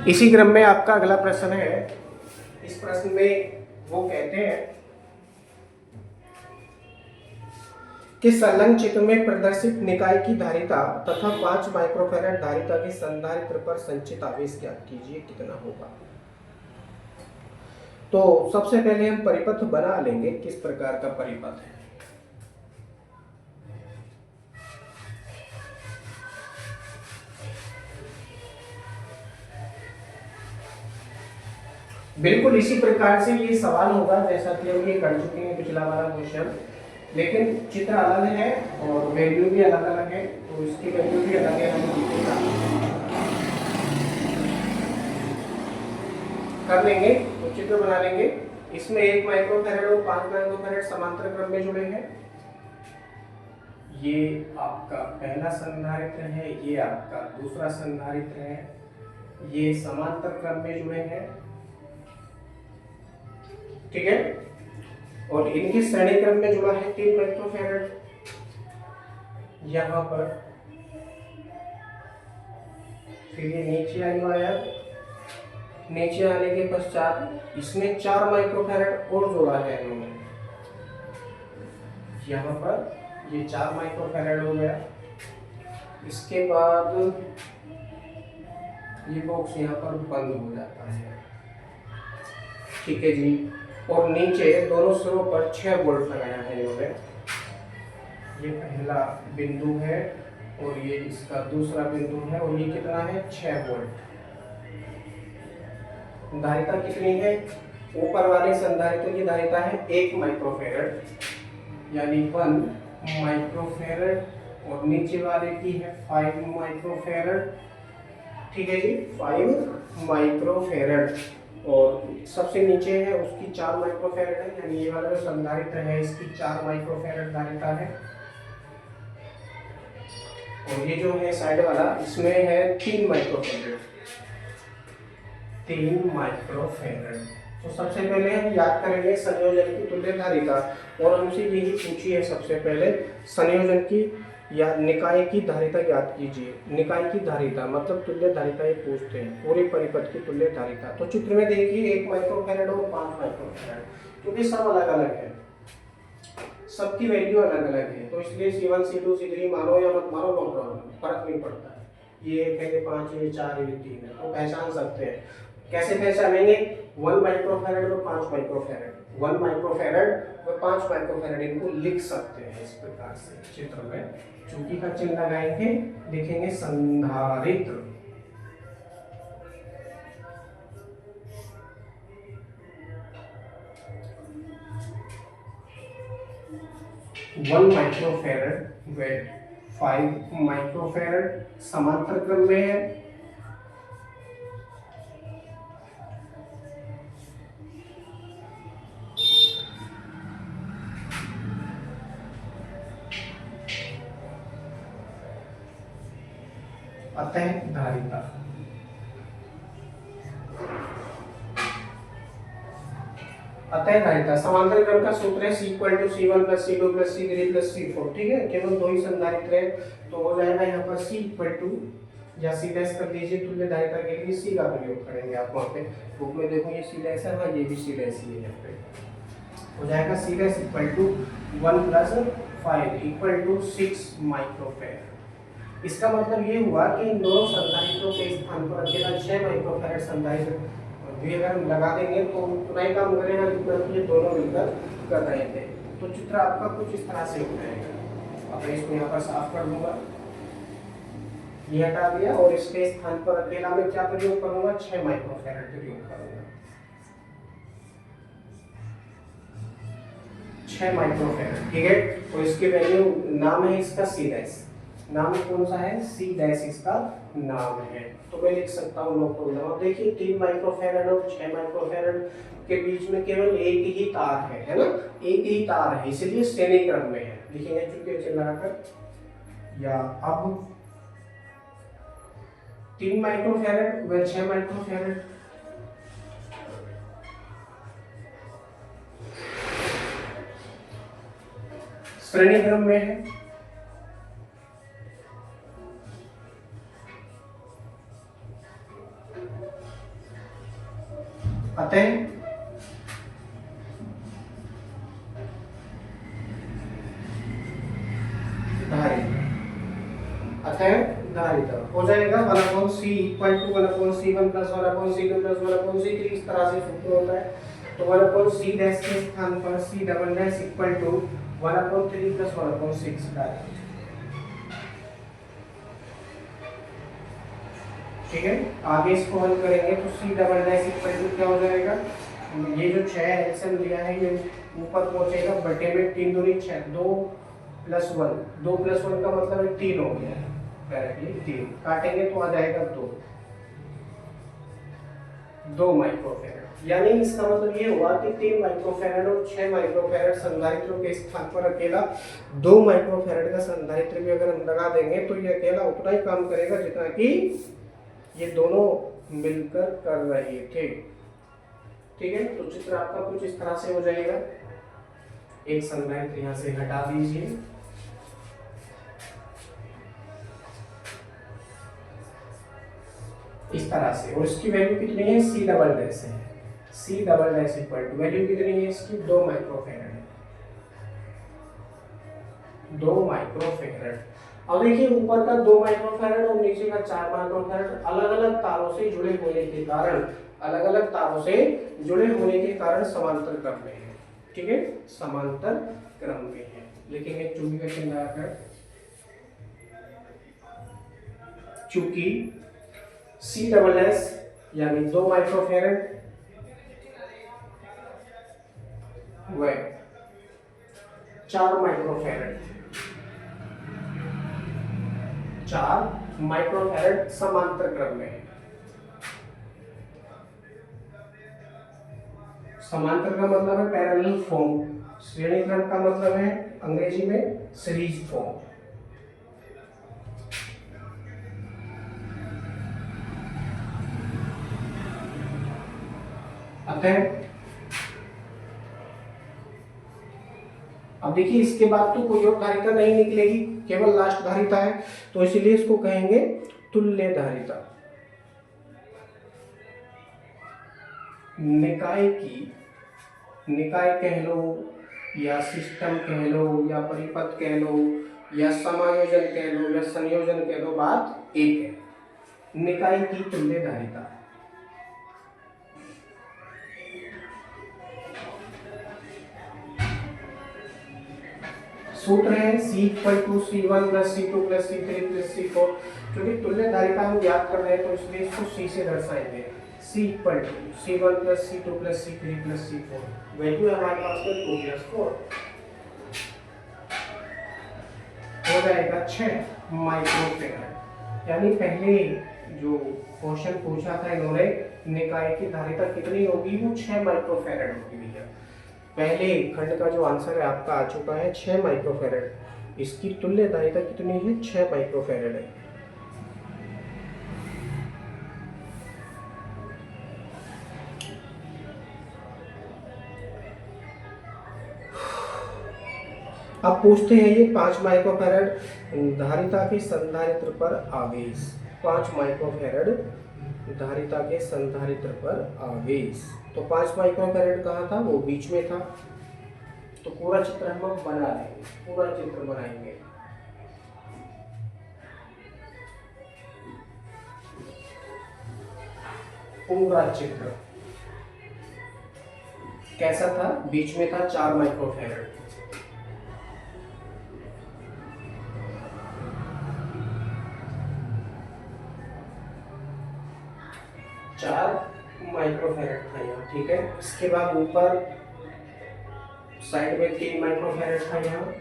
इसी क्रम में आपका अगला प्रश्न है। इस प्रश्न में वो कहते हैं कि संलग्न चित्र में प्रदर्शित निकाय की धारिता तथा 5 माइक्रोफैराड धारिता के संधारित्र पर संचित आवेश ज्ञात कीजिए, कितना होगा। तो सबसे पहले हम परिपथ बना लेंगे। किस प्रकार का परिपथ है, बिल्कुल इसी प्रकार से ये सवाल होगा जैसा कि हम ये कर चुके हैं पिछला वाला क्वेश्चन, लेकिन चित्र अलग है और वैल्यू भी अलग अलग है, तो इसकी वैल्यू भी अलग है। हम कर लेंगे तो चित्र बना लेंगे। इसमें 1 माइक्रोफैराड और 5 माइक्रोफैराड समांतर क्रम में जुड़े हैं। ये आपका पहला संधारित्र है, ये आपका दूसरा संधारित्र है, ये समांतर क्रम में जुड़े हैं, ठीक है। और इनके श्रेणी क्रम में जुड़ा है 3 माइक्रोफैराड। यहां पर फिर ये नीचे आई वायर, नीचे आने के पश्चात इसमें 4 माइक्रोफैराड और जोड़ा है इन्होंने। यहाँ पर ये 4 माइक्रोफैराड हो गया। इसके बाद ये बॉक्स यहाँ पर बंद हो जाता है, ठीक है जी। और नीचे दोनों सिरों पर 6 वोल्ट लगाया है इन्होंने। ये पहला बिंदु है और ये इसका दूसरा बिंदु है, और ये कितना है 6 वोल्ट। धारिता कितनी है, ऊपर वाले संधारित्र की धारिता है 1 माइक्रोफैराड यानी 1 माइक्रोफैराड, और नीचे वाले की है 5 माइक्रोफैराड, ठीक है जी, 5 माइक्रोफैराड। और सबसे नीचे है उसकी 4 माइक्रोफैराड है, यानी ये वाला जो संधारित्र है इसकी 4 माइक्रोफैराड धारिता है। और ये जो है साइड वाला इसमें है 3 माइक्रोफैराड, 3 माइक्रोफैराड। तो सबसे पहले हम याद करेंगे संयोजन की तुल्य धारिता, और हमसे यही पूछी है सबसे पहले संयोजन की या निकाय की धारिता ज्ञात कीजिए। निकाय की धारिता मतलब तुल्य धारिता ये पूछते हैं, पूरे परिपथ की तुल्य धारिता। तो चित्र में देखिए 1 माइक्रोफैराड और 5 माइक्रोफैराड, क्योंकि सब अलग अलग है, सबकी वैल्यू अलग अलग है, तो इसलिए C1 C2 C3 मानो या मत मानो नो प्रॉब्लम, फर्क नहीं पड़ता है। ये 1 है, ये 5 है, ये 4 है, ये 3 है, तो पहचान सकते हैं। कैसे पहचानेंगे, 1 माइक्रोफैराड और 5 माइक्रोफैराड, 1 माइक्रोफैराड और 5 माइक्रोफैराड इनको लिख सकते हैं इस प्रकार से चित्र में। चूंकि का चिन्ह लगाएंगे, लिखेंगे संधारित्र। वन माइक्रोफैराड व 5 माइक्रोफैराड समांतर क्रम में है। अतः धारिता समांतर क्रम का सूत्र है C=C1 + C2 + C3 + C4, ठीक है। केवल 2 ही संधारित्र है, तो हो जाएगा यहाँ पर C या C डैश कर दीजिए। तुल्य धारिता के लिए C का प्रयोग करेंगे आप। वहाँ पे बुक में देखो ये C डैश है, हाँ ये भी C डैश ही है। यहाँ पे हो जाएगा C डैश = 1 + 5 = 6 माइक्रोफैराड। इसका मतलब ये हुआ कि इन दोनों संधारित्रों के स्थान पर अकेला 6 माइक्रोफैराड संधारित्र भी अगर हम लगा देंगे तो उतना ही काम करेगा जितना ये दोनों मिलकर कर रहे थे। तो चित्र आपका कुछ इस तरह से हो जाएगा। अब मैं इसको यहाँ पर साफ कर दूंगा, ये हटा दिया, और इसके स्थान पर अकेला में क्या प्रयोग करूंगा, 6 माइक्रोफैराड प्रयोग करूंगा। 6 माइक्रोफैराड, ठीक है। तो इसकी वैल्यू, नाम है इसका C डैश, नाम कौन सा है, C डैश इसका नाम है, तो मैं लिख सकता हूँ नो प्रॉब्लम। अब देखिए 3 माइक्रोफैराड और 6 माइक्रोफैराड के बीच में केवल एक ही तार है ना, एक ही तार है, इसलिए श्रेणी क्रम में है। लिखेंगे चुके चिन्ह लगाकर, या अब 3 माइक्रोफैराड व 6 माइक्रोफैराड श्रेणी क्रम में है। अतः धारिता, अतः धारिता हो जाएगा 1/c equal to 1/c1 plus 1/c2 plus 1/c3, इस तरह से सूत्र होता है। तो 1/c डैश के स्थान पर c double dash equal to 1/3 plus 1/6 डालें। ठीक है, आगे इसको हल करेंगे तो c double dash equal to क्या हो जाएगा, ये जो 6 एलसीएम लिया है ये ऊपर पहुंचेगा बटे में 3 दूनी 6, 2 प्लस 1, 2 प्लस 1 का मतलब है 3 हो गया है, डायरेक्टली 3 काटेंगे तो आ जाएगा 2 माइक्रोफैरड। यानी इसका मतलब ये हुआ कि 3 माइक्रोफैरड और 6 माइक्रोफैरड संधारित्रों के स्थान पर अकेला 2 माइक्रोफैरड का संधारित्र भी अगर हम लगा देंगे तो ये अकेला उतना ही काम करेगा जितना कि ये दोनों मिलकर कर रहे थे। ठीक है, तो चित्र आपका कुछ इस तरह से हो जाएगा। एक संधारित्र यहाँ से हटा दीजिए, इस तरह से, और इसकी वैल्यू कितनी है, c डबल डैश है, c double dash equal to value कितनी है इसकी 2 माइक्रोफैरड है, 2 माइक्रोफैरड। अब देखिए ऊपर का 2 माइक्रोफैरड और नीचे का 4 माइक्रोफैरड अलग अलग तारों से जुड़े होने के कारण, अलग अलग तारों से जुड़े होने के कारण समांतर क्रम में है। ठीक है, समांतर क्रम में है। लेकिन एक चूंकि का चिन्ह आकर, चूंकि c डबल एस यानी 2 माइक्रोफैरड व 4 माइक्रोफैरड, 4 माइक्रोफैरड समांतर क्रम में है। समांतर का मतलब है पैरेलल फॉर्म, श्रेणी क्रम का मतलब है अंग्रेजी में सीरीज फॉर्म। अतः अब देखिए इसके बाद तो कोई और धारिता नहीं निकलेगी, केवल लास्ट धारिता है, तो इसीलिए इसको कहेंगे तुल्य धारिता। निकाय की, निकाय कह लो या सिस्टम कह लो या परिपथ कह लो या समायोजन कह लो या संयोजन कह लो, बात एक है, निकाय की तुल्य धारिता। सूत्र है C equal to C1 plus C2 plus C3 plus C4। क्योंकि तुल्य धारिता हम ज्ञात कर रहे हैं तो इसलिए इसको C से दर्शाएंगे। C equal to C1 plus C2 plus C3 plus C4, value हमारे पास में 2 प्लस 4 हो जाएगा 6 माइक्रोफैरड। यानी पहले जो क्वेश्चन पूछा था इन्होंने, निकाय की धारिता कितनी होगी, वो 6 माइक्रोफैरड होगी भैया। पहले खंड का जो आंसर है आपका आ चुका है 6 माइक्रोफैरड। इसकी तुल्य धारिता कितनी है, 6 माइक्रोफैरड है। अब पूछते हैं ये 5 माइक्रोफैरड धारिता के संधारित्र पर आवेश, 5 माइक्रोफैरड धारिता के संधारित्र पर आवेश। तो 5 माइक्रोफैरड कहाँ था, वो बीच में था। तो पूरा चित्र हम बना लेंगे, पूरा चित्र बनाएंगे। पूरा चित्र कैसा था, बीच में था 4 माइक्रोफैरड। माइक्रोफैरड था यहाँ, ठीक है। इसके बाद ऊपर साइड में 3 माइक्रोफैरड था यहाँ,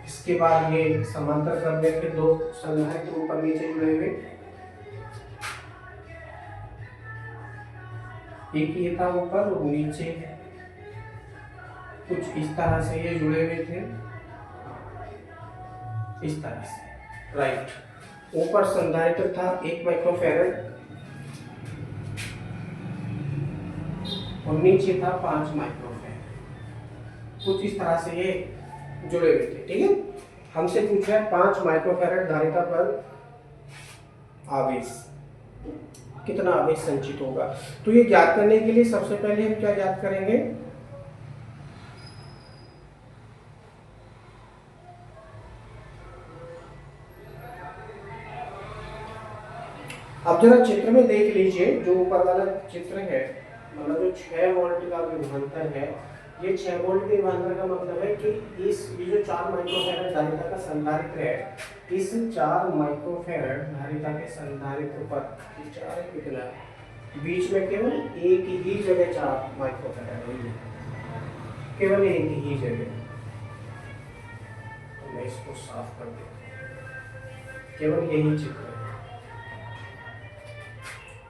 इसके बाद ये समांतर क्रम में फिर 2 संधारित्र ऊपर नीचे जुड़े हुए, एक ये था ऊपर और नीचे कुछ इस तरह से ये जुड़े हुए थे, इस तरह से, राइट। ऊपर संधारित्र था 1 माइक्रोफैरड और नीचे था 5 माइक्रोफैरड, कुछ इस तरह से ये जुड़े हुए थे, ठीक है। हमसे पूछा है 5 माइक्रोफैरड धारिता पर आवेश, कितना आवेश संचित होगा। तो ये ज्ञात करने के लिए सबसे पहले हम क्या ज्ञात करेंगे, अब जरा चित्र में देख लीजिए, जो ऊपर वाला चित्र है, मतलब जो 6 वोल्ट का विभवांतर है, ये 6 वोल्ट के विभवांतर का मतलब है कि ये जो 4 माइक्रोफैरड धारिता का संधारित्र है, इस 4 माइक्रोफैरड धारिता के संधारित्र पर 4 कितना है, बीच में केवल एक ही जगह 4 माइक्रोफैरड है, केवल एक ही जगह। तो मैं इसको साफ कर देता हूं, केवल यही चित्र है।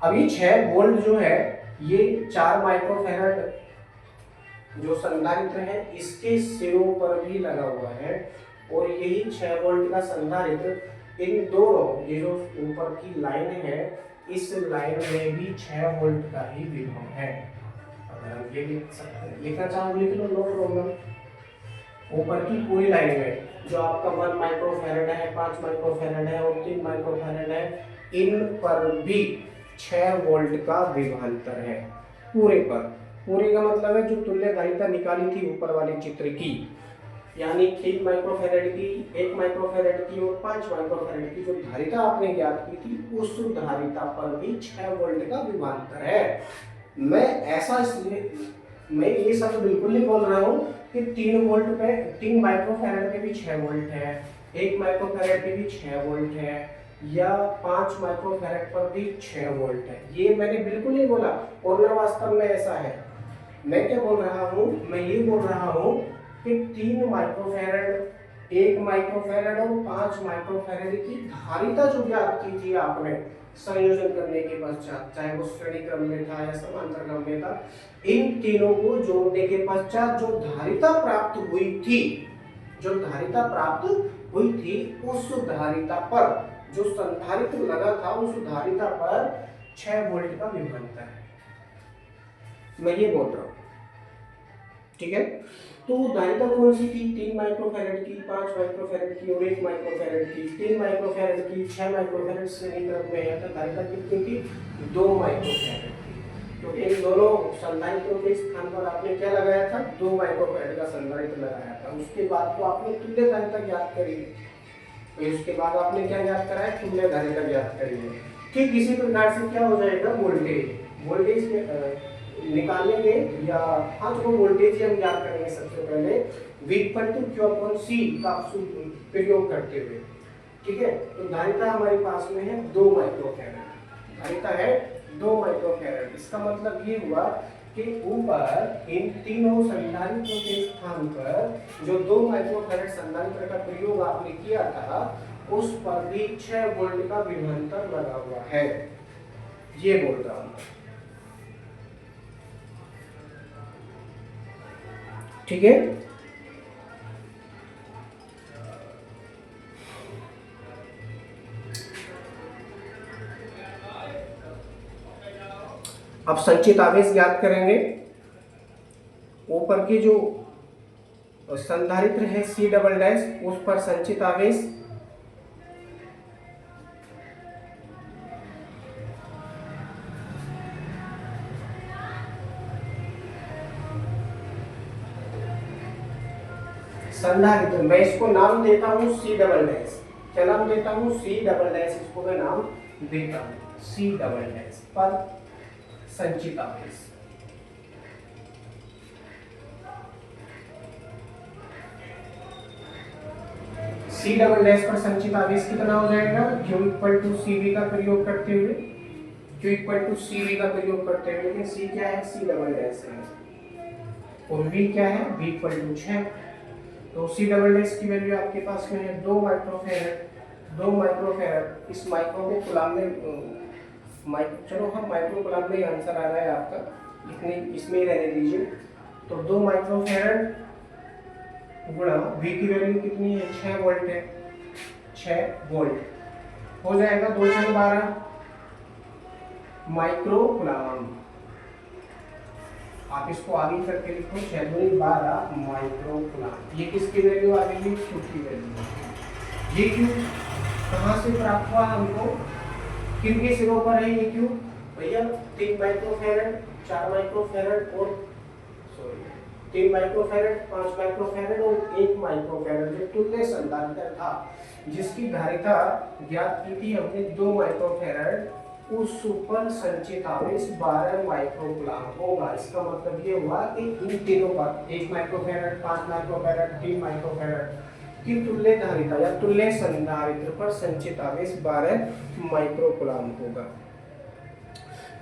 अब ये 6 वोल्ट जो है, ये 4 माइक्रोफैरड जो संधारित्र है, इसके सिरों पर भी लगा हुआ है, और यही 6 वोल्ट का संधारित्र इन दोनों, ये जो ऊपर की लाइन है, इस लाइन में भी 6 वोल्ट का ही विभव है। अगर हम ये लिख सकते हैं, लिखना चाहो लिख लो, नो प्रॉब्लम। ऊपर की पूरी लाइन में जो आपका 1 माइक्रोफैरड है, 5 माइक्रोफैरड है और 3 माइक्रोफैरड है, इन पर भी 6 वोल्ट का विभवांतर है, पूरे पर। पूरे का मतलब है जो तुल्य धारिता निकाली थी ऊपर वाले चित्र की, यानी 3 माइक्रोफैरड की, 1 माइक्रोफैरड की और 5 माइक्रोफैरड की जो धारिता आपने ज्ञात की थी, उस धारिता पर भी 6 वोल्ट का विभवांतर है। मैं ऐसा इसलिए, मैं ये सब बिल्कुल नहीं बोल रहा हूँ कि 3 वोल्ट पे, 3 माइक्रोफैरड पे भी 6 वोल्ट है, 1 माइक्रोफैरड पे भी 6 वोल्ट है, या 5 माइक्रोफैरड पर भी 6 वोल्ट है, ये मैंने बिल्कुल नहीं बोला, और ना वास्तव में ऐसा है। मैं क्या बोल रहा हूँ, मैं ये बोल रहा हूँ कि 3 माइक्रोफैरड, 1 माइक्रोफैरड और 5 माइक्रोफैरड की धारिता जो ज्ञात की थी आपने संयोजन करने के पश्चात, चाहे वो श्रेणी क्रम में था या समांतर क्रम में था, इन तीनों को जोड़ने के पश्चात जो धारिता प्राप्त हुई थी, जो धारिता प्राप्त हुई थी, उस धारिता पर जो संधारित्र लगा था, उस धारिता पर 6 वोल्ट का विभवांतर है, मैं ये बोल रहा हूँ। ठीक है, तो धारिता कौन सी थी, 3 माइक्रोफैरड की, 5 माइक्रोफैरड की और 1 माइक्रोफैरड की। 3 माइक्रोफैरड की, 6 माइक्रोफैरड श्रेणी क्रम में है, तो धारिता कितनी थी, 2 माइक्रोफैरड की। तो इन दोनों संधारित्रों के स्थान पर आपने क्या लगाया था, 2 माइक्रोफैरड का संधारित्र लगाया था। उसके बाद तो आपने तुल्य धारिता ज्ञात करी, तो उसके बाद आपने क्या ज्ञात करा है, तुल्य धारिता ज्ञात करी है। ठीक इसी प्रकार से क्या हो जाएगा, वोल्टेज निकालेंगे, या हाँ चलो वोल्टेज हम ज्ञात करेंगे सबसे पहले, V = Q/C का प्रयोग करते हुए। ठीक है, तो धारिता हमारे पास में है 2 माइक्रोफैरड, धारिता है 2 माइक्रोफैरड। इसका मतलब ये हुआ कि ऊपर इन तीनों संधारित्रों के स्थान पर जो 2 माइक्रोफैरड संधारित्र का प्रयोग आपने किया था, उस पर भी 6 वोल्ट का विभवांतर लगा हुआ है, ये बोल रहा हूं। ठीक है, अब संचित आवेश ज्ञात करेंगे। ऊपर की जो संधारित्र है C', उस पर संचित आवेश संधारित्र, मैं इसको नाम देता हूं C', क्या नाम देता हूं, C', इसको मैं नाम देता हूं C' पर संचित आवेश। C'' पर संचित आवेश कितना हो जाएगा, Q = CV का प्रयोग करते हुए, Q = CV का प्रयोग करते हुए, लेकिन C क्या है, C'' है, और V क्या है, V = 6। तो C'' की वैल्यू आपके पास में है 2 माइक्रोफैरड, 2 माइक्रोफैरड। इस माइक्रो को कूलम में, चलो हम माइक्रो कूलम में ही आंसर आ रहा है आपका, इतने इसमें ही रहने दीजिए। तो 2 माइक्रोफैरड गुणा V की वैल्यू कितनी है, 6 वोल्ट है, 6 वोल्ट हो जाएगा, 2 × 12 माइक्रो कूलम। आप इसको आगे करके लिखो, 6 × 12 माइक्रो कूलम। ये किसकी वैल्यू आ गई, Q की वैल्यू। ये क्यू कहाँ से प्राप्त हुआ हमको, किनके सिरों पर है ये क्यू भैया, 3 माइक्रोफैरड, 4 माइक्रोफैरड और 3 माइक्रोफैरड, 5 माइक्रोफैरड और 1 माइक्रोफैरड जो तुल्य संधारित्र था, जिसकी धारिता ज्ञात की थी हमने 2 माइक्रोफैरड, उस पर संचित आवेश 12 माइक्रोकूलम होगा। इसका मतलब ये हुआ कि इन तीनों पर 1 माइक्रोफैरड, 5 माइक्रोफैरड, 3 माइक्रोफैरड की तुल्य धारिता या तुल्य संधारित्र पर संचित आवेश 12 माइक्रोकूलम होगा।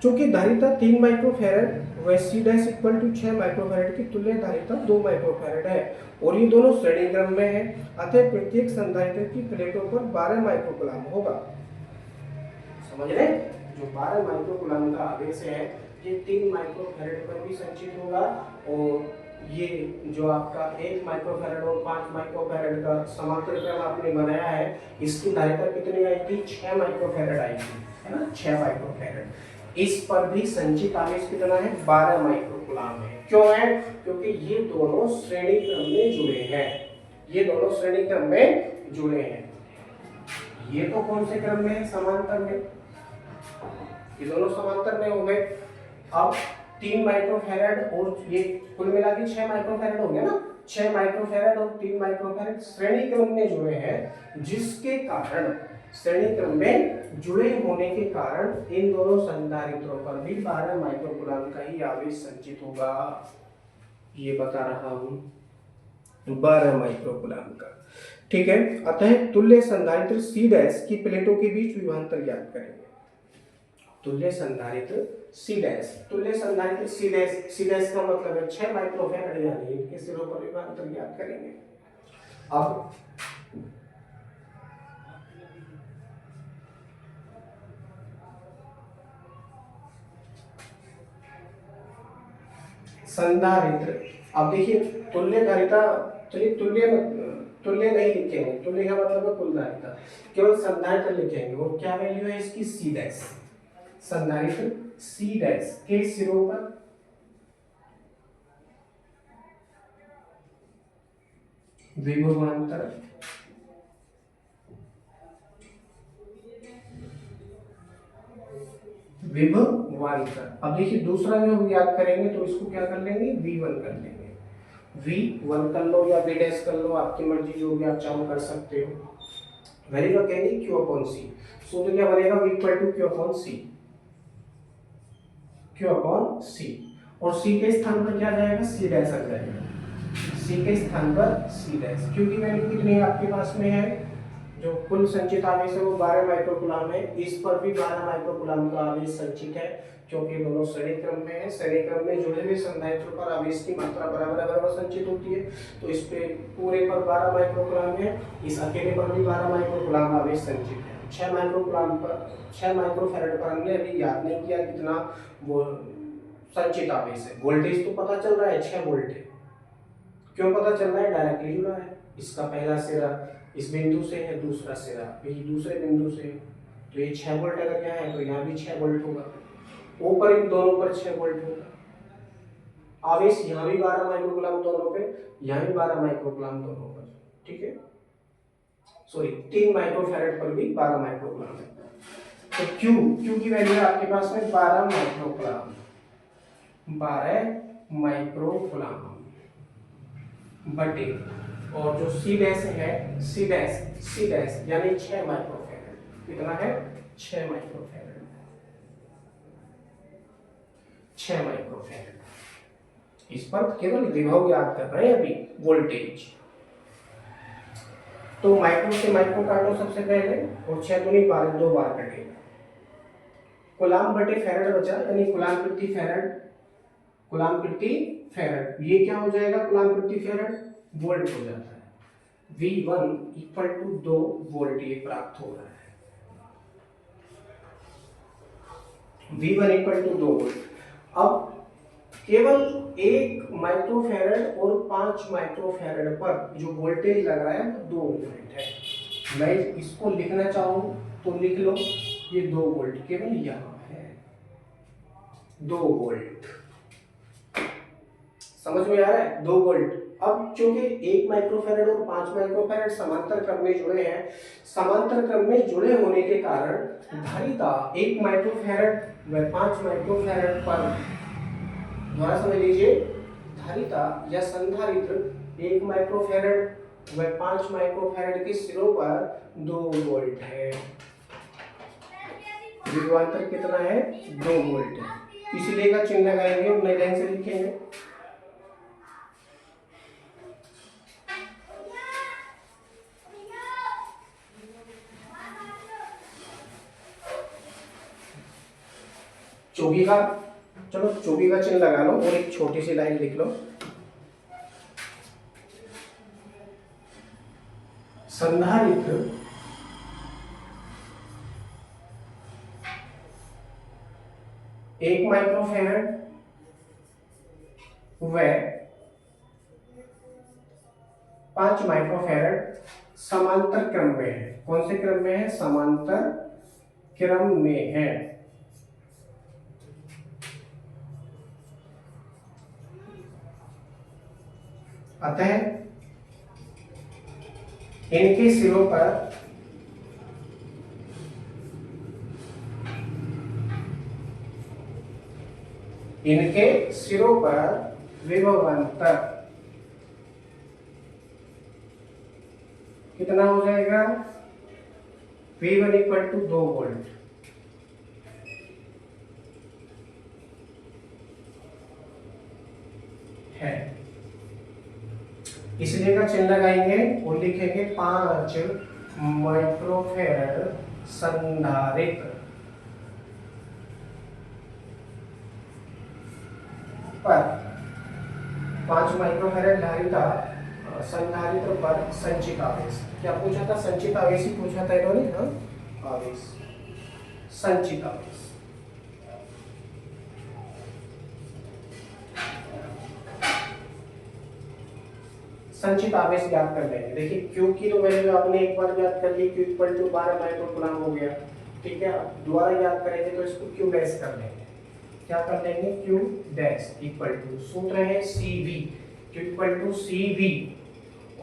चूंकि धारिता 3 माइक्रोफैरड व C dash equal to 6 microfarad की तुल्य धारिता 2 माइक्रोफैरड है और ये दोनों श्रेणी क्रम में है, अतः प्रत्येक संधारित्र की प्लेटों पर 12 माइक्रोकूलम होगा। समझ रहे? जो 12 माइक्रोकूलम का आवेश है ये 3 माइक्रोफैरड पर भी संचित होगा और ये जो आपका 1 माइक्रोफैरड और 5 माइक्रोफैरड का समांतर क्रम आपने बनाया है, इसकी धारिता कितनी आई थी? 6 माइक्रोफैरड आई थी, है ना, 6 माइक्रोफैरड। इस पर भी संचित आवेश कितना है? 12 माइक्रोकूलम है। क्यों है? क्योंकि ये दोनों श्रेणी क्रम में जुड़े हैं, ये दोनों श्रेणी क्रम में जुड़े हैं। ये तो कौन से क्रम में है? समांतर में। ये दोनों समांतर में हो गए। अब 3 माइक्रोफैरड और ये कुल मिला के 6 माइक्रोफैरड हो गया ना, 6 माइक्रोफैरड और 3 माइक्रोफैरड श्रेणी क्रम में जुड़े हैं, जिसके कारण श्रेणी क्रम में जुड़े होने के कारण इन दोनों संधारित्रों पर भी 12 माइक्रोकूलम का ही आवेश संचित होगा। ये बता रहा हूं, 12 माइक्रोकूलम का। ठीक है, अतः तुल्य संधारित्र C डैश की प्लेटों के बीच विभवांतर ज्ञात करेंगे। तुल्य संधारित्र C डैश, तुल्य संधारित्र C डैश का मतलब है 6 माइक्रोफैरड, यानी इनके सिरों पर विभवांतर ज्ञात करेंगे। अब संधारित्र, अब देखिए तुल्य धारिता, चलिए तुल्य नहीं लिखेंगे, तुल्य का मतलब है कुल धारिता, केवल संधारित्र लिखेंगे। और क्या वैल्यू है इसकी? C dash. संधारित्र C डैश के सिरों पर विभवांतर विभवांतर। अब देखिए दूसरा जो हम याद करेंगे तो इसको क्या कर लेंगे? V1 कर लेंगे। V1 कर लो या V डैश कर लो, आपकी मर्जी, जो भी आप चाहो कर सकते हो। वैल्यू रखेंगे Q अपॉन C। सूत्र क्या बनेगा? V equal to Q upon C, Q upon C। और C के स्थान पर क्या जाएगा? C डैश आ जाएगा। C के स्थान पर C डैश, क्योंकि वैल्यू कितनी आपके पास में है? जो कुल संचित आवेश है वो 12 माइक्रोकूलम है, इस पर भी 12 माइक्रोकूलम का आवेश संचित है, क्योंकि दोनों श्रेणी क्रम में है। श्रेणी क्रम में जुड़े हुए संधारित्रों पर आवेश की मात्रा बराबर संचित होती है, तो इस पे पूरे पर 12 माइक्रोकूलम है, इस अकेले पर भी 12 माइक्रोकूलम आवेश संचित है। 6 माइक्रोकूलम पर, 6 माइक्रोफैरड पर हमने अभी याद नहीं किया कितना वो संचित आवेश है। वोल्टेज तो पता चल रहा है 6 वोल्ट है। क्यों पता चल रहा है? डायरेक्टली जुड़ा है, इसका पहला सिरा इस बिंदु से है, दूसरा सिरा ये दूसरे बिंदु से, तो ये 6 वोल्ट अगर यहाँ है तो यहाँ भी 6 वोल्ट होगा, ऊपर इन दोनों पर 6 वोल्ट होगा। आवेश यहाँ भी 12 माइक्रोकूलम दोनों पे, यहाँ भी 12 माइक्रोकूलम दोनों पर। ठीक है, सॉरी 3 माइक्रोफैरड पर भी 12 माइक्रोकूलम है। तो Q की वैल्यू आपके पास में 12 माइक्रोकूलम, 12 माइक्रोकूलम बटे, और जो C डैश है, C डैश यानी 6 माइक्रोफैरड, कितना है? 6 माइक्रोफैरड, 6 माइक्रोफैरड। इस पर केवल विभव याद कर रहे हैं अभी, वोल्टेज। तो माइक्रो से माइक्रो काटो सबसे पहले, और 6 दूनी 12, 2 बार कटेगा। कूलम बटे फैरड बचा, यानी कूलम प्रति फैरड, कूलम प्रति फैरड। ये क्या हो जाएगा? कूलम प्रति फैरड वोल्ट हो जाता है। V1 इक्वल टू 2 वोल्ट ये प्राप्त हो रहा है। V1 equal to 2 volt. अब केवल 1 माइक्रोफैरड और 5 माइक्रोफैरड पर जो वोल्टेज लग रहा है वो 2 वोल्ट है। मैं इसको लिखना चाहूँ तो लिख लो, ये 2 वोल्ट केवल यहाँ है, 2 वोल्ट। समझ में आ रहा है? 2 वोल्ट अब चूंकि 1 माइक्रोफैरड और 5 माइक्रोफैरड समांतर क्रम में जुड़े हैं, समांतर क्रम में जुड़े होने के कारण धारिता 1 माइक्रोफैरड व 5 माइक्रोफैरड पर, दोबारा समझ लीजिए, धारिता या संधारित्र 1 माइक्रोफैरड व 5 माइक्रोफैरड के सिरों पर 2 वोल्ट है। विभवांतर कितना है? 2 वोल्ट है। इसलिए का चिन्ह लगाएंगे और नई लाइन से लिखेंगे। चौकी का, चलो चौकी का चिन्ह लगा लो और एक छोटी सी लाइन लिख लो। संधारित्र एक माइक्रोफैरड व 5 माइक्रोफैरड समांतर क्रम में है। कौन से क्रम में है? समांतर क्रम में है। अतः इनके सिरों पर विभवांतर कितना हो जाएगा? V1 इक्वल टू 2 वोल्ट है। इसलिए का चिन्ह लगाएंगे और लिखेंगे 5 माइक्रोफैरड संधारित्र पर 5 माइक्रोफैरड धारिता संधारित्र पर संचित आवेश। क्या पूछा था? संचित आवेश ही पूछा था इन्होंने। हाँ, आवेश, संचित आवेश। संचित आवेश ज्ञात कर लेंगे। देखिए Q की तो वैल्यू आपने एक बार ज्ञात कर ली, Q इक्वल टू 12 माइक्रोकूलम हो गया। ठीक है, अब दोबारा याद करेंगे तो इसको Q डैश कर लेंगे। क्या कर लेंगे? Q डैश इक्वल टू, सूत्र है CV, Q equal to CV,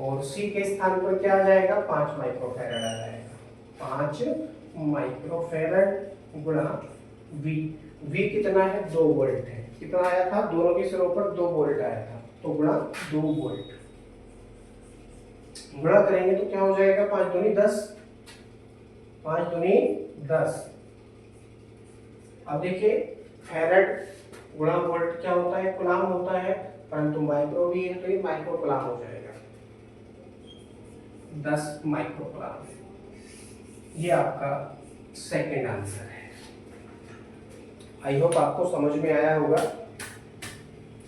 और C के स्थान पर क्या आ जाएगा? 5 माइक्रोफैरड आ जाएगा। 5 माइक्रोफैरड गुणा V। V कितना है? 2 वोल्ट है। कितना आया था? दोनों के सिरों पर 2 वोल्ट आया था, तो गुणा 2 वोल्ट। गुणा करेंगे तो क्या हो जाएगा? 5 दूनी 10, 5 दूनी 10। अब देखिए फैरड गुणा वोल्ट क्या होता है? कूलाम होता है, परंतु माइक्रो भी है तो ये माइक्रो कूलाम हो जाएगा। 10 माइक्रो कूलाम। ये आपका सेकंड आंसर है। आई होप आपको समझ में आया होगा।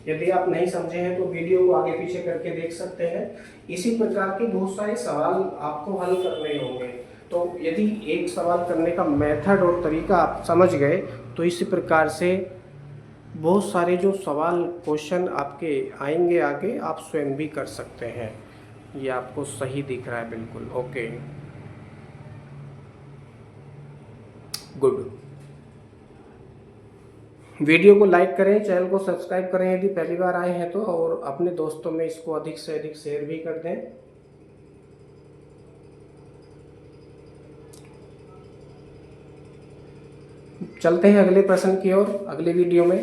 यदि आप नहीं समझे हैं तो वीडियो को आगे पीछे करके देख सकते हैं। इसी प्रकार के बहुत सारे सवाल आपको हल करने होंगे। तो यदि एक सवाल करने का मेथड और तरीका आप समझ गए तो इसी प्रकार से बहुत सारे जो सवाल क्वेश्चन आपके आएंगे आगे, आप स्वयं भी कर सकते हैं। ये आपको सही दिख रहा है बिल्कुल। Okay, good. वीडियो को लाइक करें, चैनल को सब्सक्राइब करें यदि पहली बार आए हैं तो, और अपने दोस्तों में इसको अधिक से अधिक शेयर भी कर दें। चलते हैं अगले प्रश्न की ओर अगले वीडियो में।